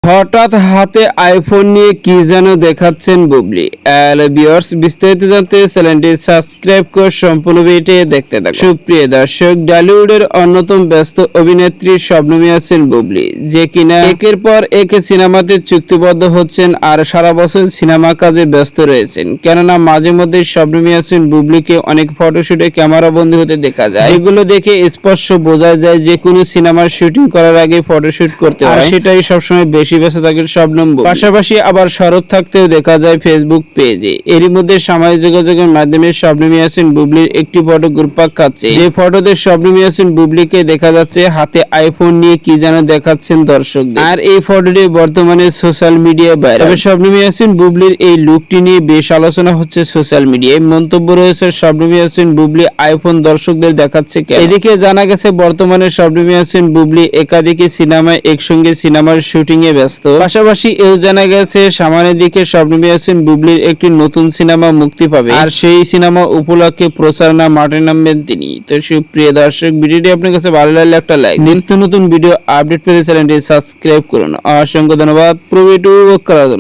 হঠাৎ হাতে আইফোন নিয়ে কি যেন দেখাচ্ছেন বুবলি। ভিউয়ার্স, বিস্তারিত জানতে চ্যানেলটি সাবস্ক্রাইব করে সম্পূর্ণ ভিডিওটি দেখতে থাকুন। সুপ্রিয় দর্শক, বলিউডের অন্যতম ব্যস্ত অভিনেত্রী শবনম ইয়াসমিন বুবলি, যে কিনা একের পর এক সিনেমাতে চুক্তিবদ্ধ হচ্ছেন আর সারা বছর সিনেমা কাজে ব্যস্ত রয়েছেন। কেননা মাঝে মধ্যে শবনম ইয়াসমিন বুবলিকে অনেক ফটোশুটে ক্যামেরাবন্দি হতে দেখা যায়, যেগুলো দেখে স্পষ্ট বোঝা যায় যে কোনো সিনেমার শুটিং করার আগে ফটোশুট করতে হয়, সেটাই সবসময় বেশি বেঁচে থাকেন শবনম বুবলি। পাশাপাশি আবার শরৎ থাকতেও দেখা যায় ফেসবুক পেজে। এরই মধ্যে সামাজিক যোগাযোগের মাধ্যমে শবনম ইয়াসমিন বুবলির একটি ফটো ঘুরপাক খাচ্ছে, যে ফটোতে শবনম ইয়াসমিন বুবলিকে দেখা যাচ্ছে হাতে আইফোন নিয়ে কি যেন দেখাচ্ছেন দর্শকদের। আর এই ফটোটি বর্তমানে সোশ্যাল মিডিয়ায় ভাইরাল। তবে শবনম ইয়াসমিন বুবলির এই লুকটি নিয়ে বেশ আলোচনা হচ্ছে সোশ্যাল মিডিয়ায়। মন্তব্য রয়েছে শবনম ইয়াসমিন বুবলি আইফোন দর্শকদের দেখাচ্ছে কেন। এদিকে জানা গেছে বর্তমানে শবনম ইয়াসমিন বুবলি একাধিক সিনেমায় একসঙ্গে সিনেমার শুটিং এ ব্যস্ত। পাশাপাশি এও জানা গেছে সামনের দিকে শবনম ইয়াসমিন বুবলির একটি নতুন সিনেমা মুক্তি পাবে, আর সেই সিনেমা উপলক্ষে প্রচারণা মাঠে নামবেন তিনি। তো সুপ্রিয় দর্শক, ভিডিওটি আপনার কাছে ভালো লাগলে একটা লাইক, নিত্য নতুন ভিডিও আপডেট পেতে চ্যানেলটি সাবস্ক্রাইব করুন। অসংখ্য ধন্যবাদ পুরো ভিডিও করার জন্য।